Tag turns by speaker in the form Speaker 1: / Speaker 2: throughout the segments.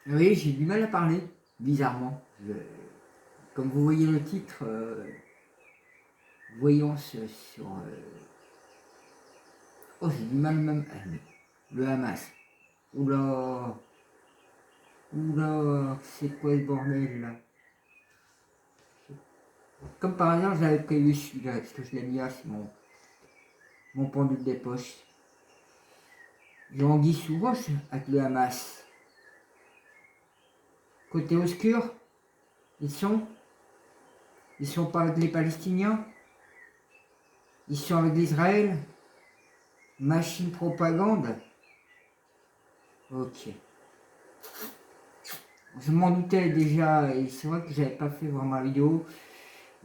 Speaker 1: Oui, j'ai du mal à parler, bizarrement. Comme vous voyez le titre, voyance sur... oh, j'ai du mal même... le Hamas. Oula... Oula, c'est quoi ce bordel là? Comme par hasard, j'avais prévu celui-là, parce que je l'ai mis là, c'est mon pendule des poches. J'ai anguille sous roche avec le Hamas. Côté obscur, ils sont pas avec les Palestiniens, ils sont avec l'Israël. Machine propagande. Ok. Je m'en doutais déjà, et c'est vrai que j'avais pas fait vraiment ma vidéo.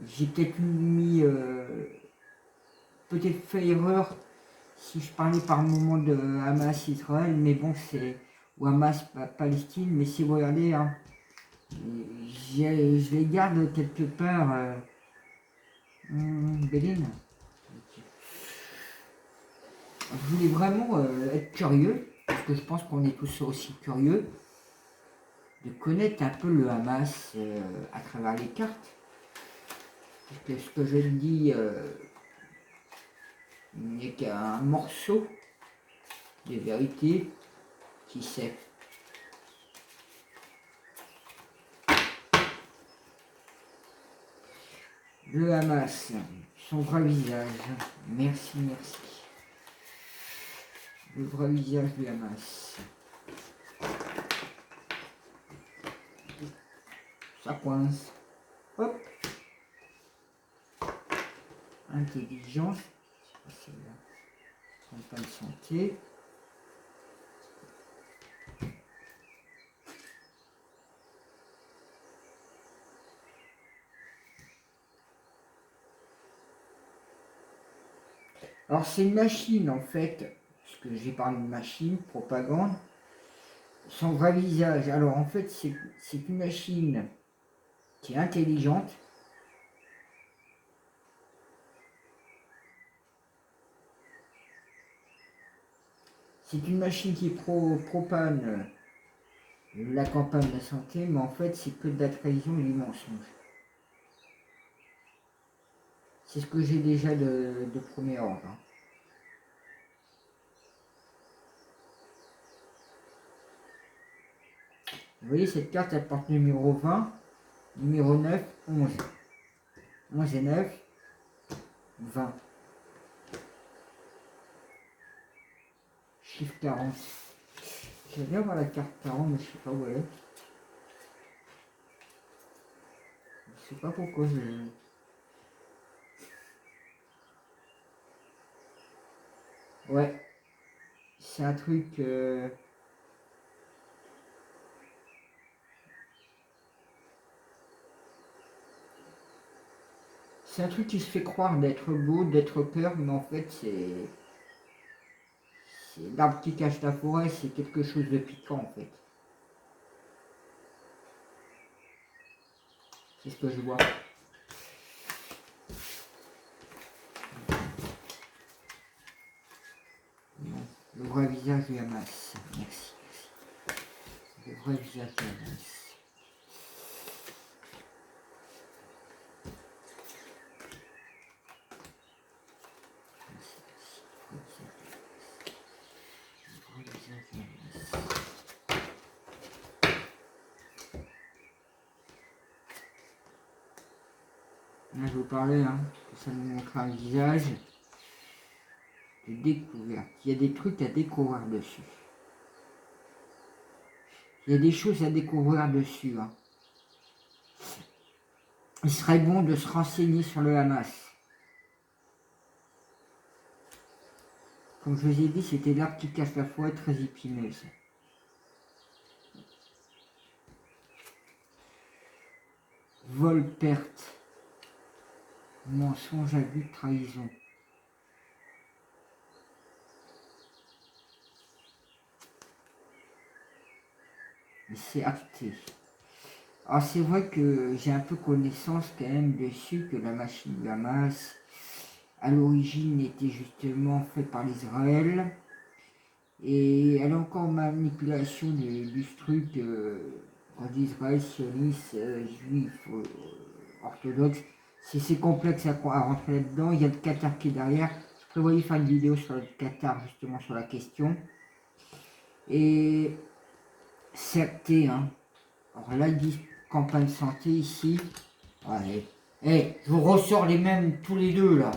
Speaker 1: J'ai peut-être mis, peut-être fait erreur si je parlais par moment de Hamas Israël, mais bon c'est ou Hamas Palestine, mais si vous regardez, hein, je les garde quelque part. Béline. Okay. Je voulais vraiment être curieux, parce que je pense qu'on est tous aussi curieux de connaître un peu le Hamas à travers les cartes. Parce que ce que je dis n'est qu'un morceau de vérité, qui sait. Le Hamas, son vrai visage. Merci, merci. Le vrai visage du Hamas. Ça coince. Hop. Intelligence. C'est là. Campagne santé. Alors c'est une machine en fait, parce que j'ai parlé de machine, propagande, son vrai visage. Alors en fait c'est une machine qui est intelligente. C'est une machine qui propane la campagne de la santé, mais en fait c'est que de la trahison et du mensonge. C'est ce que j'ai déjà de premier ordre. Hein. Vous voyez, cette carte, elle porte numéro 20, numéro 9, 11. 11 et 9, 20. Chiffre 40. J'aime bien voir la carte 40, mais je sais pas où elle est. Je sais pas pourquoi je... Ouais. C'est un truc... C'est un truc qui se fait croire d'être beau, d'être peur, mais en fait c'est l'arbre qui cache la forêt, c'est quelque chose de piquant en fait. C'est ce que je vois. Non. Le vrai visage du Hamas. Merci, merci. Le vrai visage du Hamas. Là, je vous parlais, hein, que ça nous montre un visage de découverte. Il y a des trucs à découvrir dessus. Il y a des choses à découvrir dessus. Hein. Il serait bon de se renseigner sur le Hamas. Comme je vous ai dit, c'était l'arbre qui cache la forêt, très épineuse. Vol, perte, mensonge, abus, trahison. Mais c'est acté. Alors c'est vrai que j'ai un peu connaissance quand même dessus, que la machine du Hamas, à l'origine était justement fait par Israël. Et elle a encore manipulation du truc d'Israël, sioniste, juif, orthodoxe. C'est complexe à rentrer là-dedans. Il y a le Qatar qui est derrière. Je prévoyais faire une vidéo sur le Qatar, justement, sur la question. Et c'est acté, hein. Alors là, ils disent campagne santé ici. Ouais. Je vous ressors les mêmes tous les deux, là.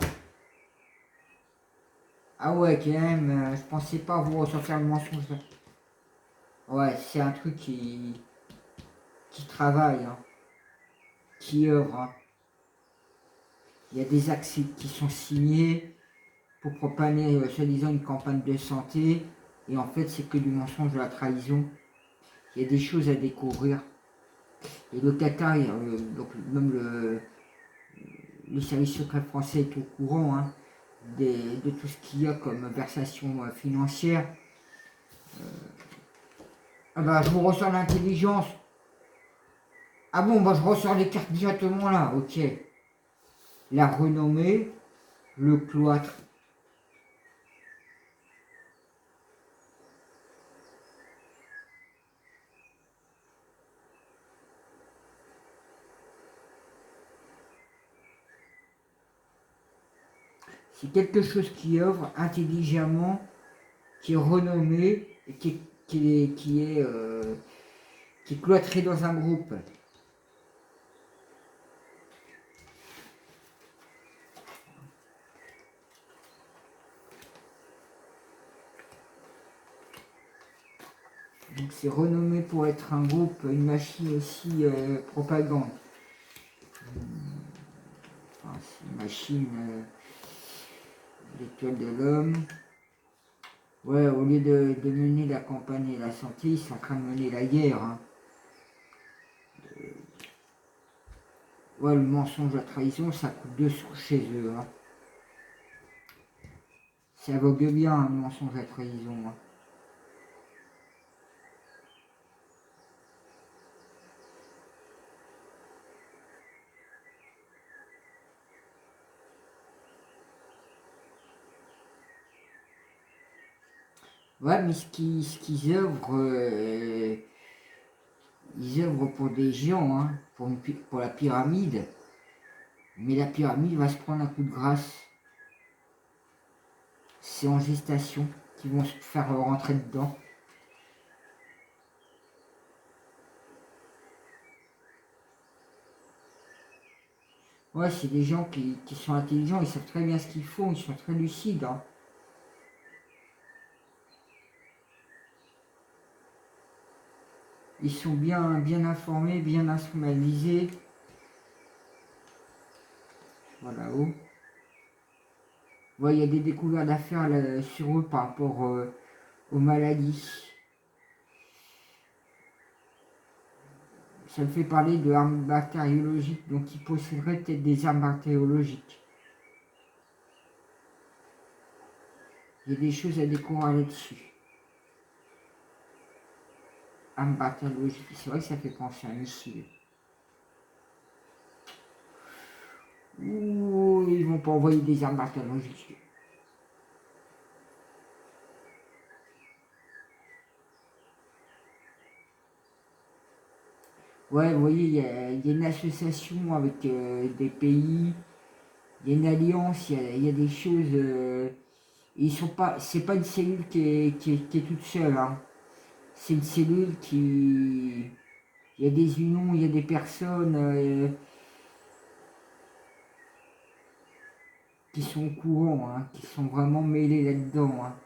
Speaker 1: Ah ouais, quand même, je pensais pas vous ressortir le mensonge. Ouais, c'est un truc qui travaille, hein, qui œuvre, hein. Il y a des accès qui sont signés pour propaner, soi-disant, une campagne de santé. Et en fait, c'est que du mensonge, de la trahison. Il y a des choses à découvrir. Et le Qatar, donc même le service secret français est au courant, hein, de tout ce qu'il y a comme versation financière. Ah bah, je vous ressors l'intelligence. Ah bon, bah je ressors les cartes directement là, ok. La renommée, le cloître. C'est quelque chose qui œuvre intelligemment, qui est renommé, et qui est cloîtré dans un groupe. Donc c'est renommé pour être un groupe, une machine aussi propagande. Enfin, c'est une machine, l'étoile de l'homme. Ouais, au lieu de mener la campagne et la santé, ils sont en train de mener la guerre, hein. Ouais, le mensonge, la trahison, ça coûte 2 sous chez eux, hein. Ça vogue bien, un mensonge, la trahison, hein. Ouais, mais ce qu'ils œuvrent, ils œuvrent pour des gens, hein, pour la pyramide. Mais la pyramide va se prendre un coup de grâce. C'est en gestation qu'ils vont se faire rentrer dedans. Ouais, c'est des gens qui sont intelligents, ils savent très bien ce qu'ils font, ils sont très lucides, hein. Ils sont bien informés, bien instrumentalisés. Voilà, oh. Ouais, il y a des découvertes d'affaires sur eux par rapport aux maladies. Ça me fait parler de armes bactériologiques, donc ils posséderaient peut-être des armes bactériologiques. Il y a des choses à découvrir là-dessus. Armes bactériologiques, c'est vrai que ça fait penser à un missile. Ouh, ils vont pas envoyer des armes bactériologiques. Ouais, vous voyez, il y a une association avec des pays, il y a une alliance, il y a des choses. Ils sont pas, c'est pas une cellule qui est toute seule, hein. C'est une cellule qui. Il y a des unions, il y a des personnes qui sont au courant, hein, qui sont vraiment mêlées là-dedans, hein.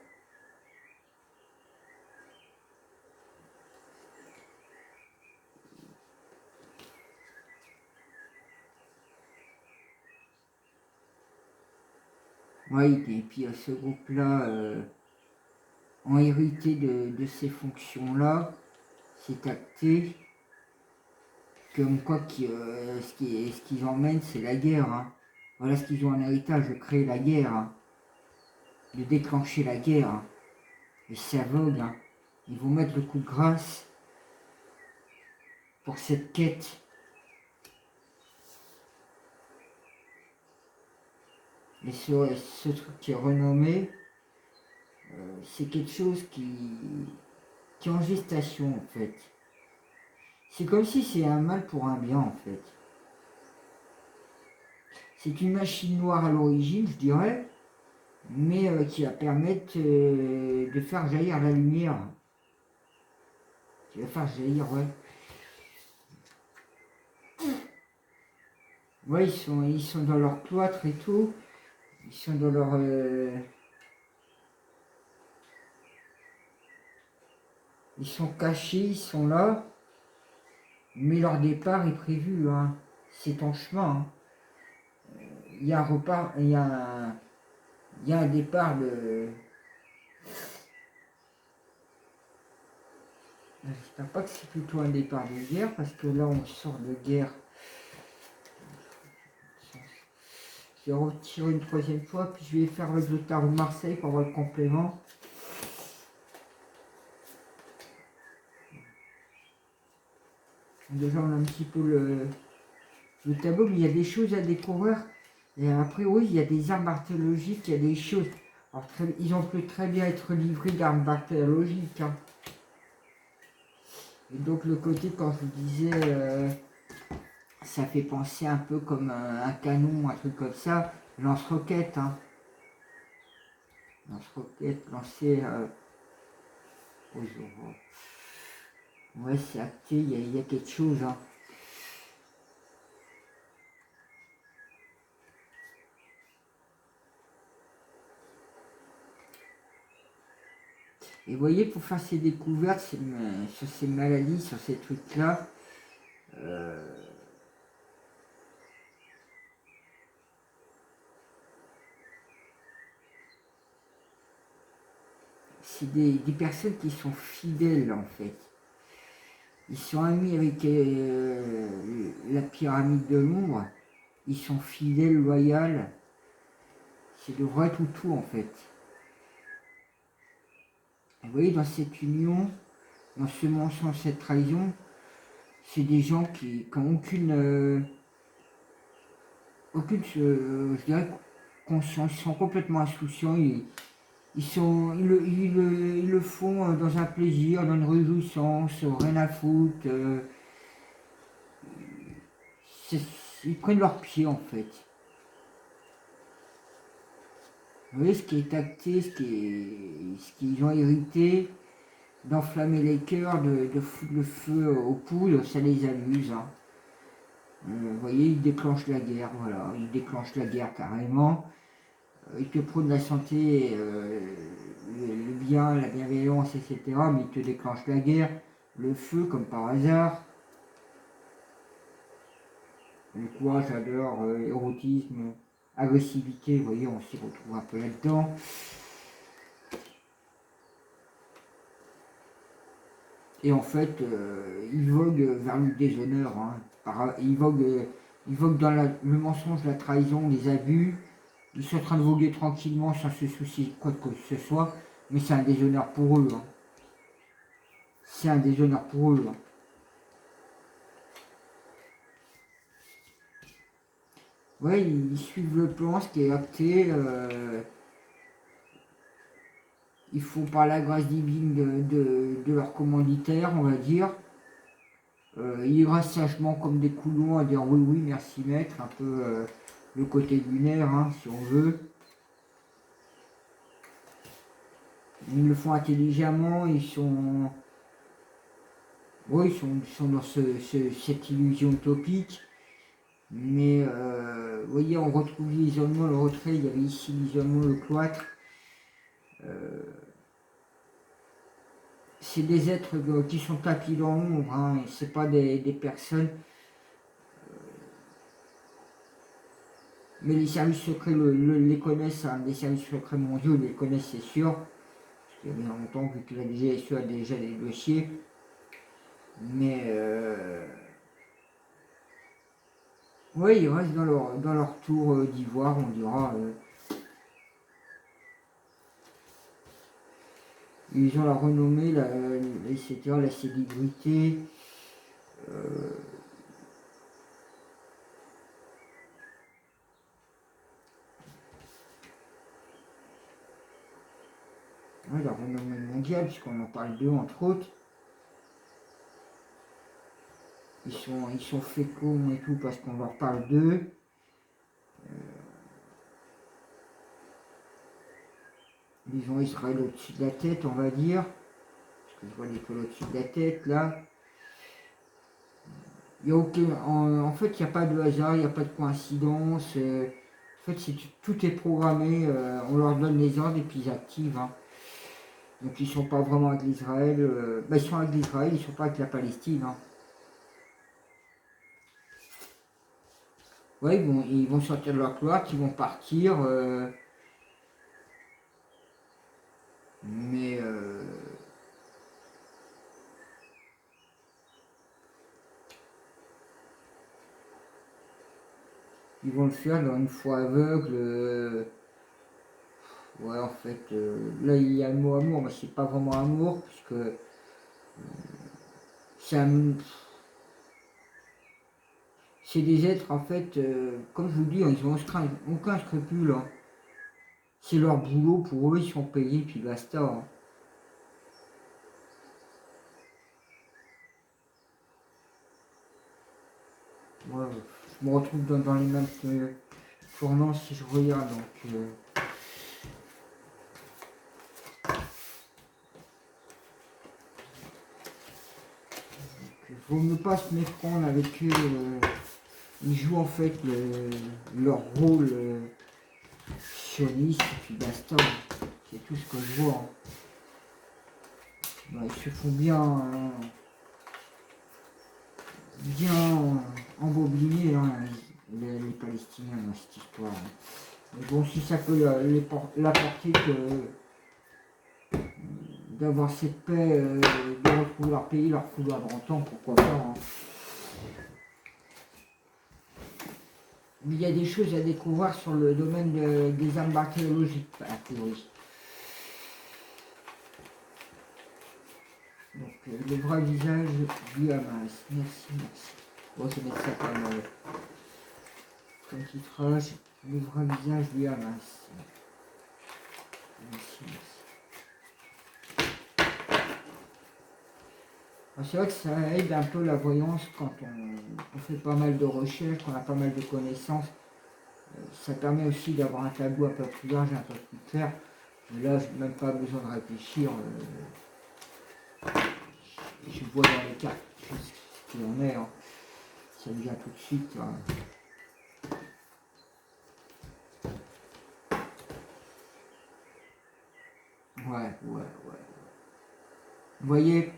Speaker 1: Ouais, et puis ce groupe-là ont hérité de ces fonctions-là. C'est acté. Comme quoi, ce qu'ils emmènent, c'est la guerre, hein. Voilà ce qu'ils ont en héritage, de créer la guerre, hein, de déclencher la guerre, hein. Et c'est aveugle, hein. Ils vont mettre le coup de grâce pour cette quête. Mais ce truc qui est renommé, c'est quelque chose qui est en gestation en fait. C'est comme si c'est un mal pour un bien en fait. C'est une machine noire à l'origine, je dirais, mais qui va permettre de faire jaillir la lumière. Qui va faire jaillir, ouais. Ouais, ils sont dans leur cloître et tout. Ils sont dans leur... ils sont cachés, ils sont là. Mais leur départ est prévu, hein. C'est en chemin. Hein. Il y a un repart, il y a un départ de... J'espère pas que c'est plutôt un départ de guerre, parce que là on sort de guerre. Je vais retirer une troisième fois, puis je vais faire le tarot de Marseille pour avoir le complément. Déjà on a un petit peu le tableau, mais il y a des choses à découvrir. Et a priori, il y a des armes archéologiques, il y a des choses. Alors, ils ont pu très bien être livrés d'armes archéologiques. Hein. Et donc, le côté, quand je vous disais, ça fait penser un peu comme un canon, un truc comme ça, lance-roquette. Hein. Lance-roquette lancé aux euros. Ouais, c'est acté, il y a quelque chose. Hein. Et vous voyez, pour faire ces découvertes sur ces maladies, sur ces trucs-là, c'est des personnes qui sont fidèles en fait. Ils sont amis avec la pyramide de l'ombre, ils sont fidèles, loyaux, c'est le vrai toutou en fait. Vous voyez, dans cette union, dans ce mensonge, cette trahison, c'est des gens qui n'ont aucune je dirais, conscience, ils sont complètement insouciants, ils le font dans un plaisir, dans une réjouissance, rien à foutre. Ils prennent leur pied en fait. Vous voyez ce qui est acté, ce qu'ils ont hérité, d'enflammer les cœurs, de foutre le feu aux poudres, ça les amuse. Hein. Vous voyez, ils déclenchent la guerre, voilà, ils déclenchent la guerre carrément. Ils te prônent la santé, le bien, la bienveillance, etc. Mais ils te déclenchent la guerre, le feu comme par hasard. Le courage, j'adore, érotisme, agressivité, vous voyez, on s'y retrouve un peu là-dedans. Et en fait, ils voguent vers le déshonneur. Hein. Ils voguent dans le mensonge, la trahison, les abus. Ils sont en train de voguer tranquillement sans se soucier de quoi que ce soit. Mais c'est un déshonneur pour eux. Hein. C'est un déshonneur pour eux. Hein. Ouais, ils suivent le plan, ce qui est acté. Ils font par la grâce divine de leur commanditaire, on va dire. Ils restent sagement comme des coulons à dire oui, oui, merci maître, un peu le côté lunaire, hein, si on veut. Ils le font intelligemment, ils sont... Oui, ils sont dans cette illusion utopique. Mais, vous voyez, on retrouve l'isolement, le retrait, il y avait ici l'isolement, le cloître. C'est des êtres qui sont tapis dans l'ombre, hein, c'est pas des personnes. Mais les services secrets les connaissent, hein, les services secrets mondiaux les connaissent, c'est sûr. Parce qu'il y a bien longtemps, vu que la DGSE a déjà des dossiers. Mais, oui, ils restent dans leur tour d'ivoire, on dira. Ils ont la renommée, etc., la célébrité. Ouais, la renommée mondiale, puisqu'on en parle d'eux, entre autres. Ils sont féconds et tout, parce qu'on leur parle d'eux. Ils ont Israël au-dessus de la tête, on va dire. Parce que je vois l'étoile au-dessus de la tête, là. Il y a aucun, en fait, il n'y a pas de hasard, il n'y a pas de coïncidence. En fait, tout est programmé. On leur donne les ordres et puis ils activent. Hein. Donc, ils ne sont pas vraiment avec l'Israël. Ils sont avec l'Israël, ils ne sont pas avec la Palestine. Hein. Ouais, ils vont sortir de leur cloître, ils vont partir. Mais ils vont le faire dans une foi aveugle. Ouais, en fait, là il y a le mot amour, mais c'est pas vraiment amour, puisque c'est c'est des êtres, en fait, comme je vous dis, ils n'ont aucun scrupule. Hein. C'est leur boulot, pour eux, ils sont payés, puis basta. Hein. Ouais, je me retrouve dans les mêmes tournants si je regarde. Donc, il vaut mieux pas se méprendre avec eux. Ils jouent en fait leur rôle sioniste, et puis basta. C'est tout ce que je vois. Hein. Ils se font bien embobiner hein, les Palestiniens dans cette histoire. Hein. Mais bon, si ça peut l'apporter que d'avoir cette paix, de retrouver leur pays, leur foulard d'antan, pourquoi pas. Hein. Mais il y a des choses à découvrir sur le domaine des armes bactériologiques, a priori. Donc, le vrai visage du Hamas. Merci, merci. Bon, je vais mettre ça comme titrage. Le vrai visage du Hamas. Merci, merci. C'est vrai que ça aide un peu la voyance quand on fait pas mal de recherches, qu'on a pas mal de connaissances. Ça permet aussi d'avoir un tableau un peu plus large, un peu plus clair. Mais là, je n'ai même pas besoin de réfléchir. Je vois dans les cartes ce qu'il en est. Hein. Ça vient tout de suite. Hein. Ouais. Vous voyez,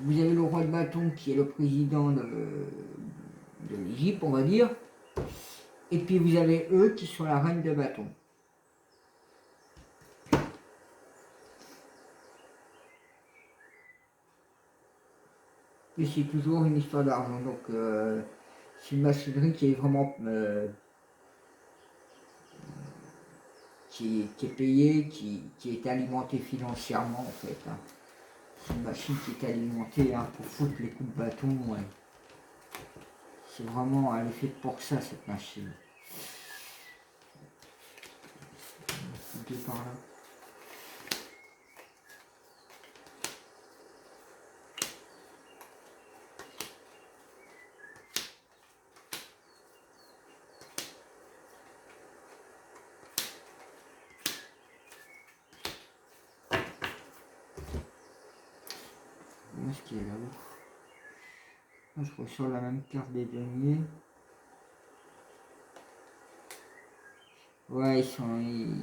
Speaker 1: vous avez le roi de bâton qui est le président de l'Égypte, on va dire. Et puis vous avez eux qui sont la reine de bâton. Et c'est toujours une histoire d'argent. Donc c'est une machinerie qui est vraiment qui est payée, qui est alimentée financièrement en fait. Hein. C'est une machine qui est alimentée hein, pour foutre les coups de bâton. Ouais. C'est vraiment, elle est faite pour ça cette machine. Par là. Où est-ce qu'il est là-haut? Je ressors la même carte des deniers. Ouais, ils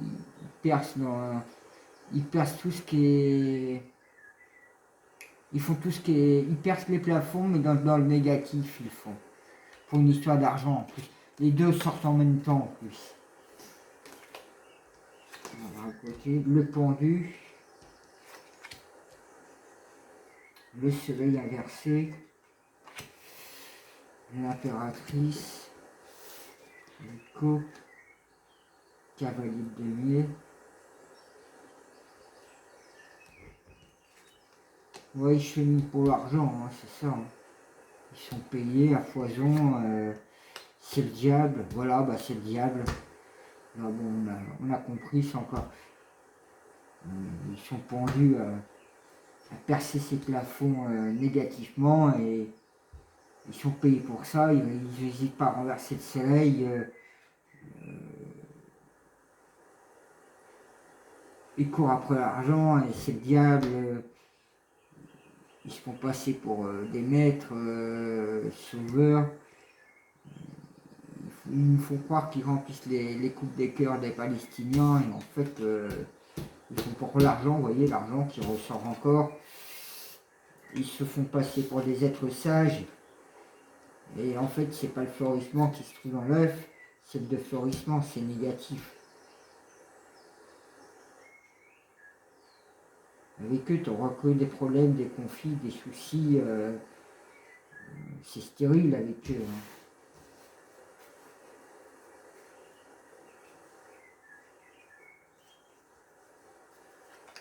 Speaker 1: percent ils percent tout ce qui est. Ils font tout ce qui est. Ils percent les plafonds, mais dans le négatif, ils font. Pour une histoire d'argent en plus. Les deux sortent en même temps en plus. On va à côté. Le pendu. Le soleil inversé. L'impératrice. Le coupe. Cavalier de denier. Ouais, ils cheminent pour l'argent, hein, c'est ça. Hein. Ils sont payés à foison. C'est le diable. Voilà, bah c'est le diable. Là, bon, on a compris, c'est encore. Ils sont pendus à percer ces plafonds négativement et ils sont payés pour ça. Ils n'hésitent pas à renverser le soleil. Ils courent après l'argent et c'est le diable. Ils se font passer pour des maîtres, sauveurs. Ils nous font croire qu'ils remplissent les coupes des cœurs des Palestiniens et en fait ils font pour l'argent, vous voyez, l'argent qui ressort encore. Ils se font passer pour des êtres sages et en fait c'est pas le fleurissement qui se trouve dans l'œuf, c'est le fleurissement, c'est négatif. Avec eux, tu auras que des problèmes, des conflits, des soucis, c'est stérile avec eux. Hein.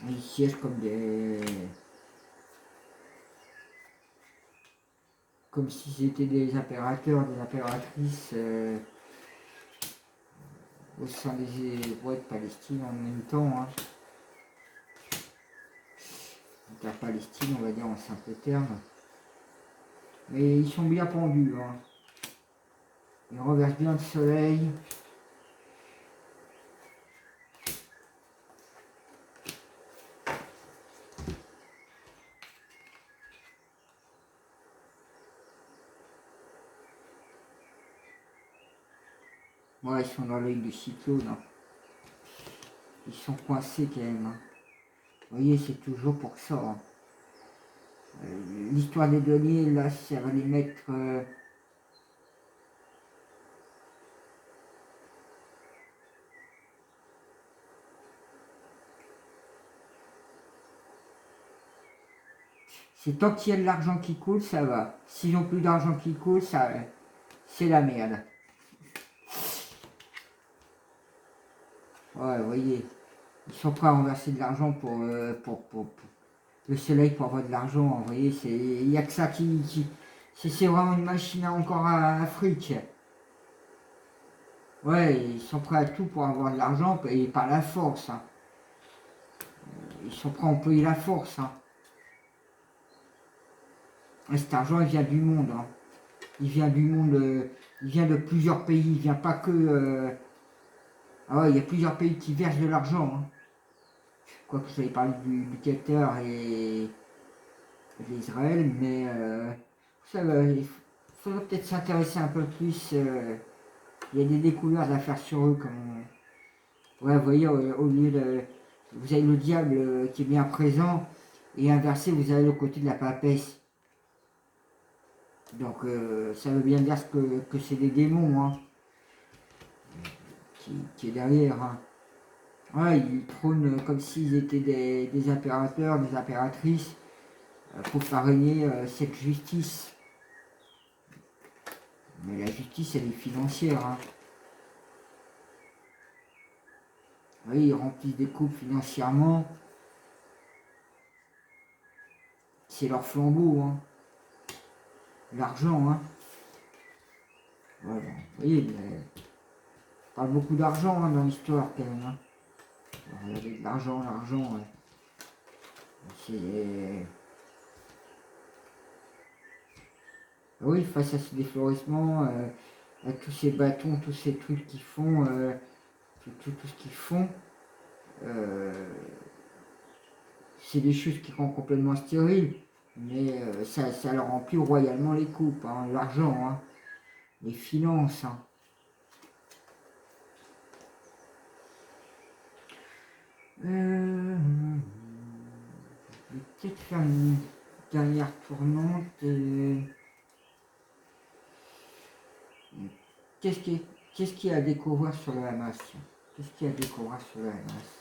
Speaker 1: Ils siègent comme si c'était des impérateurs, des impératrices au sein des rois de Palestine en même temps. Hein. La Palestine, on va dire en simple terme. Mais ils sont bien pendus. Hein. Ils renversent bien le soleil. Ouais, ils sont dans l'œil du cyclone. Hein. Ils sont coincés quand même. Hein. Vous voyez, c'est toujours pour ça. Hein. L'histoire des douaniers, là, ça va les mettre... c'est tant qu'il y a de l'argent qui coule, ça va. S'ils n'ont plus d'argent qui coule, ça, c'est la merde. Ouais, vous voyez, ils sont prêts à renverser de l'argent pour le soleil, pour avoir de l'argent. Vous voyez, il n'y a que ça c'est vraiment une machine encore à fric. Ouais, ils sont prêts à tout pour avoir de l'argent et par la force. Hein. Ils sont prêts à employer la force. Hein. Et cet argent, il vient du monde. Hein. Il vient du monde, il vient de plusieurs pays. Il vient pas que... Ah ouais, il y a plusieurs pays qui versent de l'argent. Hein. Quoique j'avais parlé du Qatar et de l'Israël, mais ça, il faudrait peut-être s'intéresser un peu plus. Il y a des découvertes à faire sur eux. Comme ouais, vous voyez, au lieu de... Vous avez le diable qui est bien présent, et inversé, vous avez le côté de la papesse. Donc ça veut bien dire que c'est des démons hein, qui est derrière. Hein. Ouais, ils trônent comme s'ils étaient des impérateurs, des impératrices, pour faire régner cette justice. Mais la justice, elle est financière. Hein. Oui, ils remplissent des coupes financièrement. C'est leur flambeau. Hein. L'argent. Hein. Voilà. Vous voyez, on parle beaucoup d'argent hein, dans l'histoire quand même. Hein. Regardez, de l'argent. Ouais. C'est... Oui, face à ce déflorissement, à tous ces bâtons, tous ces trucs qu'ils font, tout ce qu'ils font, c'est des choses qui rendent complètement stériles, mais ça leur remplit royalement les coupes, hein, l'argent, hein, les finances. Hein. Je vais peut-être faire une dernière tournante. Qu'est-ce qu'il y a à découvrir sur le Hamas? Qu'est-ce qu'il y a à découvrir sur le Hamas?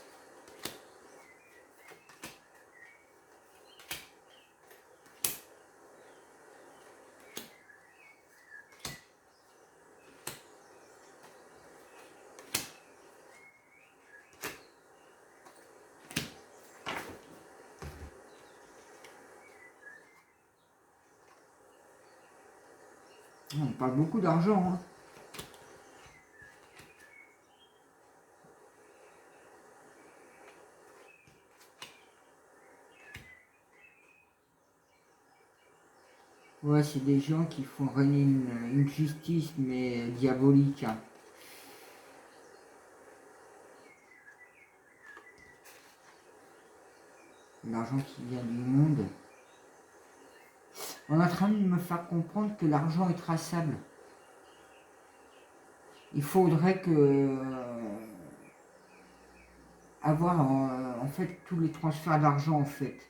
Speaker 1: On parle beaucoup d'argent. Hein. Ouais, c'est des gens qui font régner une justice, mais diabolique. Hein. L'argent qui vient du monde. On est en train de me faire comprendre que l'argent est traçable. Il faudrait que avoir en fait tous les transferts d'argent en fait.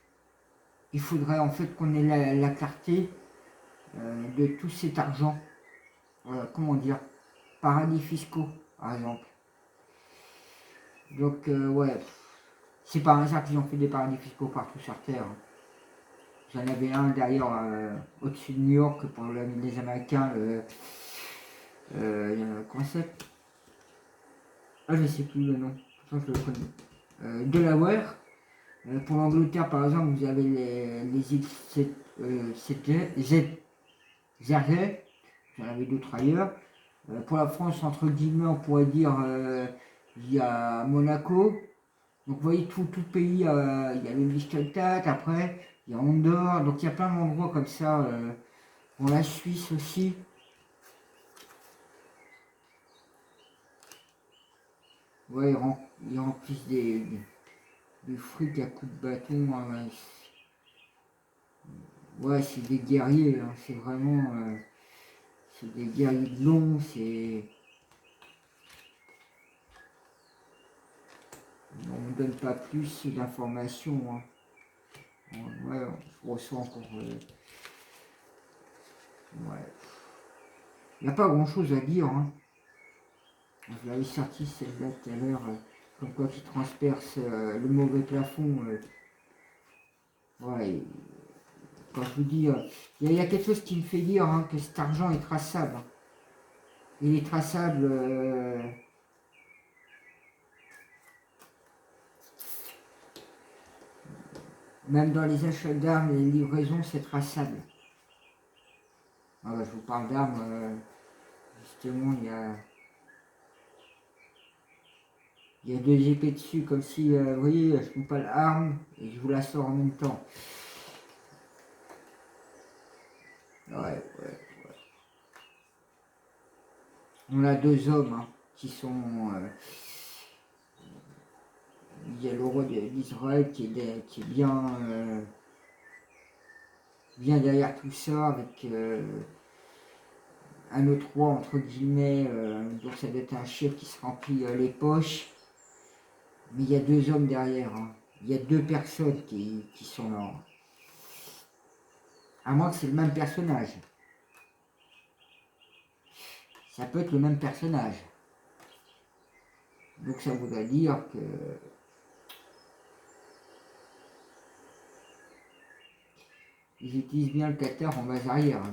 Speaker 1: Il faudrait en fait qu'on ait la clarté de tout cet argent. Comment dire, paradis fiscaux par exemple. Donc ouais, c'est pas un hasard qu'ils ont fait des paradis fiscaux partout sur Terre. J'en avais un d'ailleurs au-dessus de New York pour les Américains, comment c'est? Ah, je ne sais plus le nom, pourtant je le connais. Delaware. Pour l'Angleterre, par exemple, vous avez les îles Jersey, j'en avais d'autres ailleurs. Pour la France, entre guillemets, on pourrait dire il y a Monaco. Donc vous voyez, tout pays, il y a le Liechtenstein, après, il y a Andorre, donc il y a plein d'endroits comme ça. Pour la Suisse aussi. Ouais, ils remplissent des fric à coups de bâton. Ouais, c'est des guerriers, hein, c'est vraiment... c'est des guerriers de long, c'est... On ne donne pas plus d'informations. Hein. Ouais, je ressens encore... ouais. Il n'y a pas grand chose à dire. Hein. Je l'avais sorti celle-là tout à l'heure, comme quoi qui transperce le mauvais plafond. Ouais, quand je vous dis, il y a quelque chose qui me fait dire hein, que cet argent est traçable. Hein. Il est traçable... même dans les achats d'armes, les livraisons, c'est traçable. Ah bah, je vous parle d'armes, justement, il y a deux épées dessus, comme si, vous voyez, je ne prends pas l'arme et je vous la sors en même temps. Ouais. On a deux hommes hein, qui sont... il y a le roi d'Israël qui est bien, bien derrière tout ça, avec un autre roi, entre guillemets, donc ça doit être un chef qui se remplit les poches. Mais il y a deux hommes derrière. Hein. Il y a deux personnes qui sont là. À moins que c'est le même personnage. Ça peut être le même personnage. Donc ça voudrait dire que... ils utilisent bien le Qatar en base arrière.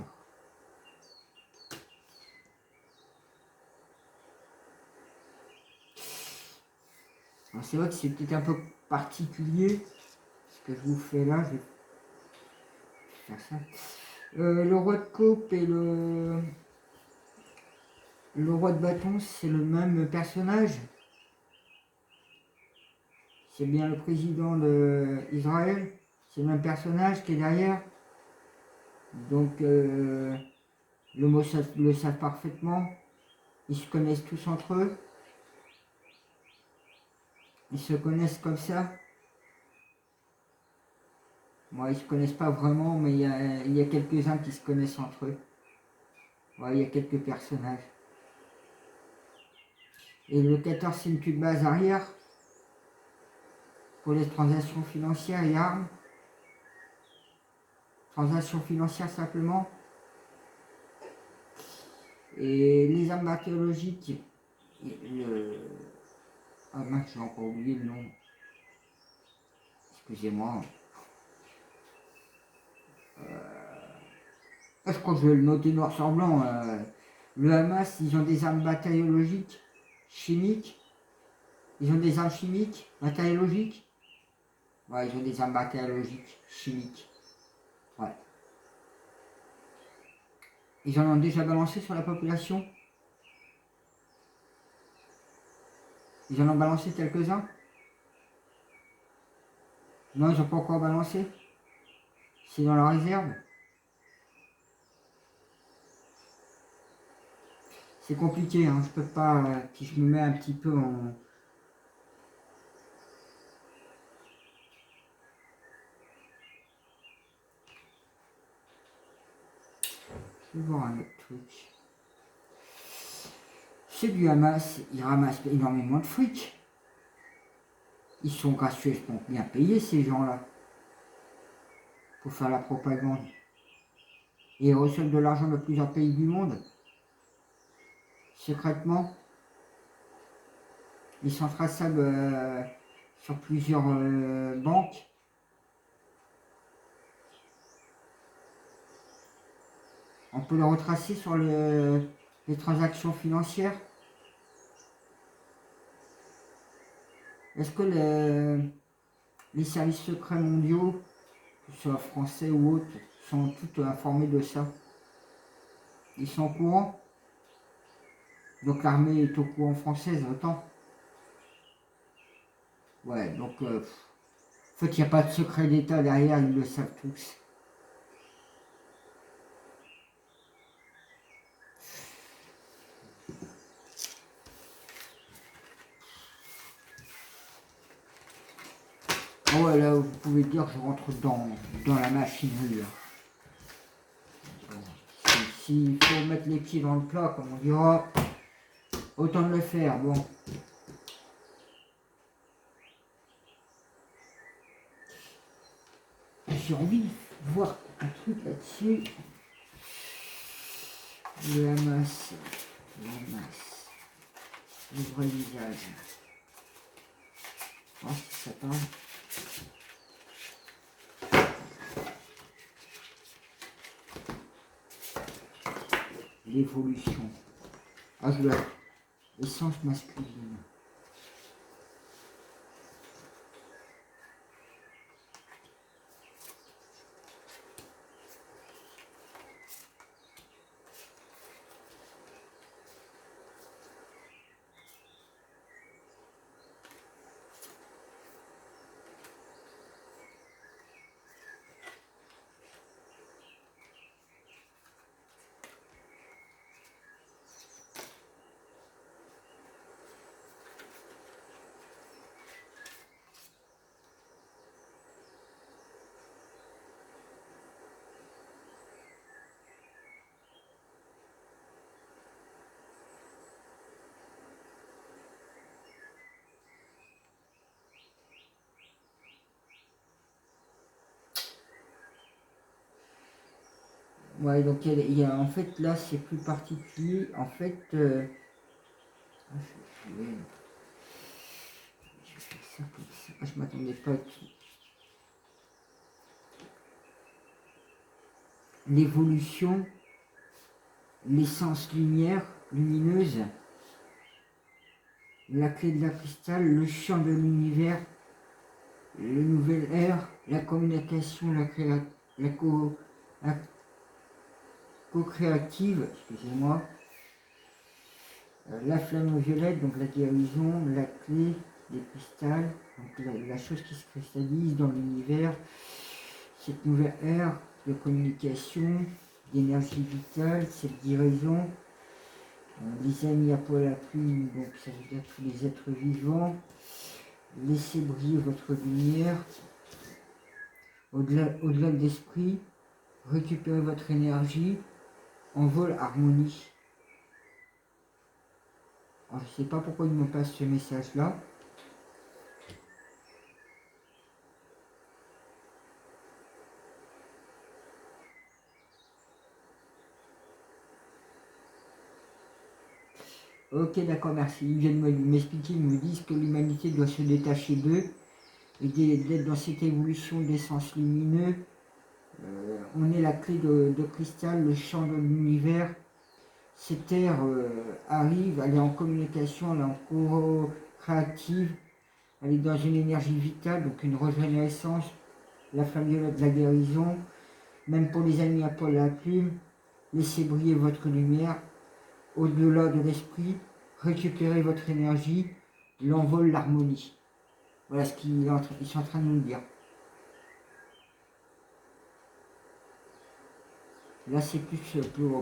Speaker 1: Alors c'est vrai que c'est peut-être un peu particulier ce que je vous fais là. Je vais faire ça. Le roi de coupe et le roi de bâton, c'est le même personnage. C'est bien le président d'Israël. C'est le même personnage qui est derrière. Donc, le mot le savent parfaitement. Ils se connaissent tous entre eux. Ils se connaissent comme ça. Moi, ils se connaissent pas vraiment, mais il y a quelques-uns qui se connaissent entre eux. Ouais, il y a quelques personnages. Et le 14, c'est une petite base arrière pour les transactions financières et armes. Transactions financières simplement. Et les armes bactériologiques, ah mince, j'ai encore oublié le nom. Excusez-moi. Je crois que je vais le noter noir sur blanc. Le Hamas, ils ont des armes bactériologiques, chimiques. Ils ont des armes chimiques, bactériologiques. Ouais, ils ont des armes bactériologiques, chimiques. Ouais. Ils en ont déjà balancé sur la population. Ils en ont balancé quelques-uns. Non, ils n'ont pas encore balancé. C'est dans la réserve. C'est compliqué, hein, je peux pas, puis je me mets un petit peu en... Je vais voir un autre truc. C'est du Hamas, ils ramassent énormément de fric. Ils sont gracieusement bien payés, ces gens-là, pour faire la propagande. Et ils reçoivent de l'argent de plusieurs pays du monde. Secrètement, ils sont traçables sur plusieurs banques. On peut le retracer sur les transactions financières. Est-ce que les services secrets mondiaux, que ce soit français ou autres, sont tous informés de ça? Ils sont au courant? Donc l'armée est au courant française, autant. Ouais, donc en fait il n'y a pas de secret d'État derrière, ils le savent tous. Ah ouais, là vous pouvez dire que je rentre dans la machinerie. S'il faut mettre les pieds dans le plat, comme on dira, autant de le faire. Bon. J'ai envie de voir un truc là-dessus. Le Hamas. Le Hamas. Le vrai visage. Oh, ça parle. L'évolution. Ah, je l'ai. Essence masculine. Ouais, donc en fait là c'est plus particulier. En fait, je vais faire ça comme ça. Ah, je m'attendais pas à tout. L'évolution, l'essence lumière, lumineuse, la clé de la cristal, le champ de l'univers, le nouvel air, la communication, la co-créative, excusez-moi, la flamme violette, donc la guérison, la clé des cristals, donc la chose qui se cristallise dans l'univers, cette nouvelle ère de communication, d'énergie vitale, cette guérison, les amis à poil à plume, donc ça veut dire tous les êtres vivants, laissez briller votre lumière, au-delà de l'esprit, récupérez votre énergie, envol harmonie. Alors, je ne sais pas pourquoi il me passe ce message-là. Ok, d'accord, merci. Ils viennent m'expliquer, ils me disent que l'humanité doit se détacher d'eux et d'être dans cette évolution d'essence lumineux. On est la clé de cristal, le champ de l'univers. Cette ère arrive, elle est en communication, elle est en co-créative, elle est dans une énergie vitale, donc une régénérescence, la flamme violette de la guérison. Même pour les amis à poil à la plume, laissez briller votre lumière. Au-delà de l'esprit, récupérez votre énergie, l'envol, l'harmonie. Voilà ce qu'ils sont en train de nous dire. Là, c'est plus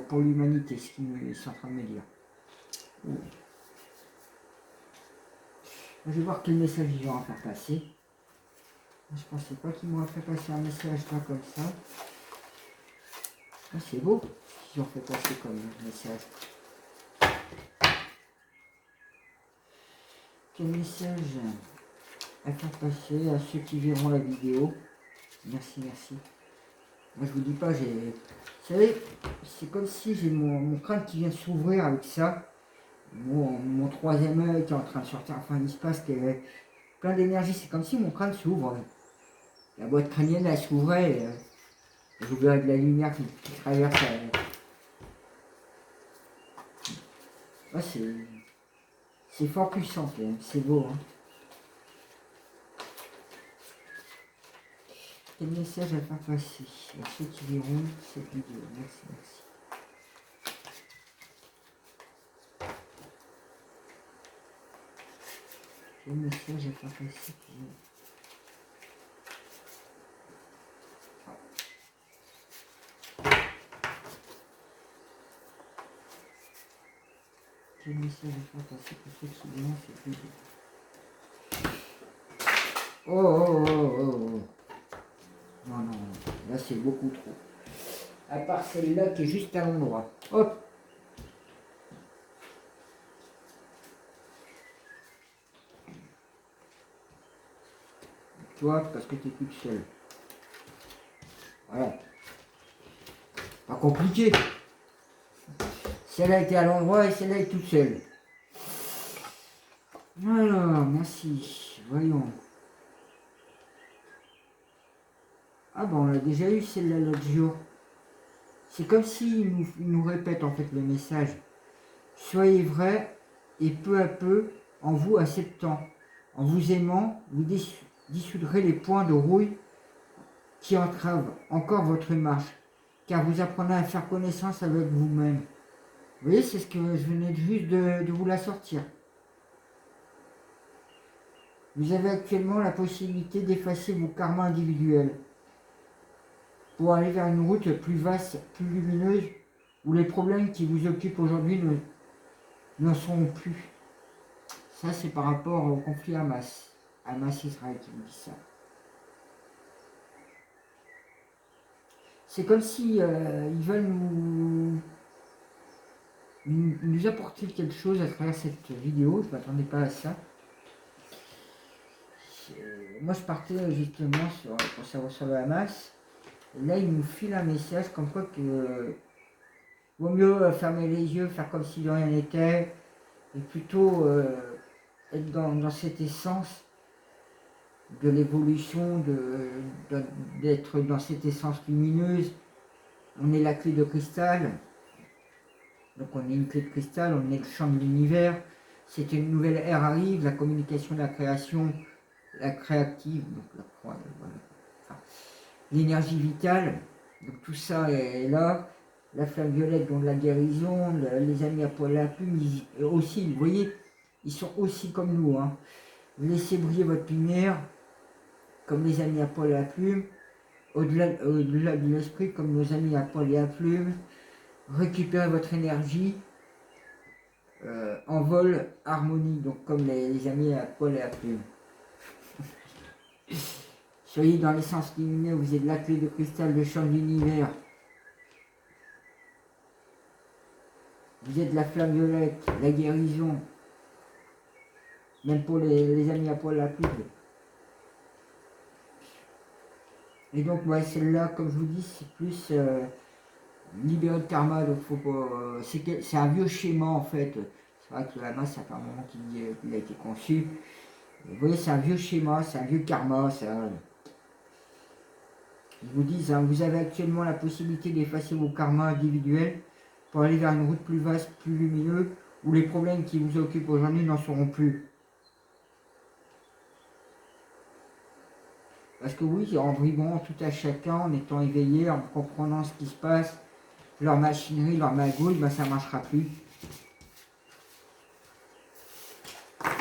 Speaker 1: pour l'humanité, ce qu'ils sont en train de me dire. Ouh. Je vais voir quel message ils vont en faire passer. Je pensais pas qu'ils m'ont fait passer un message là comme ça. Ah, c'est beau qu'ils ont fait passer comme message. Quel message à faire passer à ceux qui verront la vidéo. Merci, merci. Moi je vous dis pas, j'ai. Vous savez, c'est comme si j'ai mon crâne qui vient de s'ouvrir avec ça. Mon troisième œil qui est en train de sortir. Enfin, il se passe plein d'énergie. C'est comme si mon crâne s'ouvre. La boîte crânienne elle s'ouvrait et je verrais de la lumière qui traverse. Ouais, c'est fort puissant quand même. C'est beau. Hein. Quel message à faire passer à ceux qui verront cette vidéo. Merci, merci. Quel message à faire passer quel message à faire passer pour ceux qui verront cette vidéo. Oh, oh, oh, oh, oh. Non, non, non. Là c'est beaucoup trop. À part celle-là qui est juste à l'endroit. Hop. Tu vois, parce que tu es toute seule. Voilà. Pas compliqué. Celle-là était à l'endroit et celle-là est toute seule. Alors, merci. Voyons. Ah bon, on l'a déjà eu celle-là l'autre jour. C'est comme s'il nous répète en fait le message. Soyez vrai et peu à peu, en vous acceptant, en vous aimant, vous dissoudrez les points de rouille qui entravent encore votre marche, car vous apprenez à faire connaissance avec vous-même. Vous voyez, c'est ce que je venais juste de vous la sortir. Vous avez actuellement la possibilité d'effacer vos karmas individuels pour aller vers une route plus vaste, plus lumineuse, où les problèmes qui vous occupent aujourd'hui n'en seront plus. Ça, c'est par rapport au conflit Hamas-Israël qui vous dit ça. C'est comme si ils veulent nous apporter quelque chose à travers cette vidéo. Je ne m'attendais pas à ça. Moi, je partais justement pour savoir sur le Hamas. Et là, ils nous filent un message comme quoi que vaut mieux fermer les yeux, faire comme si de rien n'était, et plutôt être dans cette essence de l'évolution, d'être dans cette essence lumineuse. On est la clé de cristal, donc on est une clé de cristal, on est le champ de l'univers. C'est une nouvelle ère arrive, la communication, la création, la créative, donc voilà, enfin, l'énergie vitale, donc tout ça est là. La flamme violette, donc la guérison, les amis à poil à la plume, aussi, vous voyez, ils sont aussi comme nous. Hein. Laissez briller votre lumière, comme les amis à poil et à plume, au-delà de l'esprit, comme nos amis à poil et à plume. Récupérez votre énergie en vol, harmonie, donc comme les amis à poil et à plume. Soyez dans l'essence lumineuse, vous êtes la clé de cristal, le champ de l'univers. Vous êtes la flamme violette, la guérison, même pour les amis à poil et à plume. Et donc, ouais, celle-là, comme je vous dis, c'est plus libérer le karma. Donc, faut pas. C'est un vieux schéma en fait. C'est vrai que le Hamas, ça fait un moment qu'il a été conçu. Et vous voyez, c'est un vieux schéma, c'est un vieux karma. Ils vous disent, hein, vous avez actuellement la possibilité d'effacer vos karmas individuels pour aller vers une route plus vaste, plus lumineuse, où les problèmes qui vous occupent aujourd'hui n'en seront plus. Parce que oui, en vivant tout à chacun, en étant éveillé, en comprenant ce qui se passe, leur machinerie, leur magouille, ben ça ne marchera plus.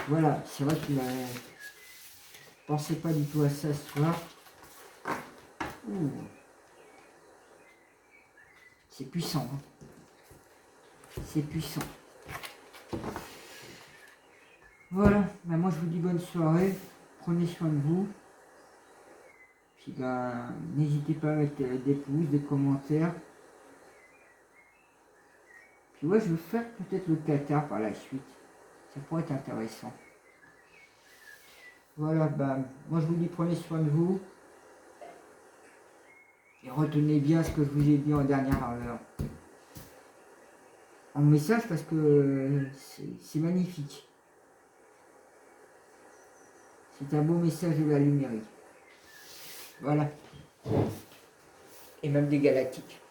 Speaker 1: Voilà, c'est vrai qu'il ne pensait pas du tout à ça ce soir. Ouh. C'est puissant. Hein. C'est puissant. Voilà, ben moi je vous dis bonne soirée, prenez soin de vous. Puis ben, n'hésitez pas à mettre des pouces, des commentaires. Puis ouais, je vais faire peut-être le Qatar par la suite. Ça pourrait être intéressant. Voilà, ben, moi je vous dis prenez soin de vous. Et retenez bien ce que je vous ai dit en dernière heure. En message parce que c'est magnifique. C'est un beau message de la lumière. Voilà. Et même des galactiques.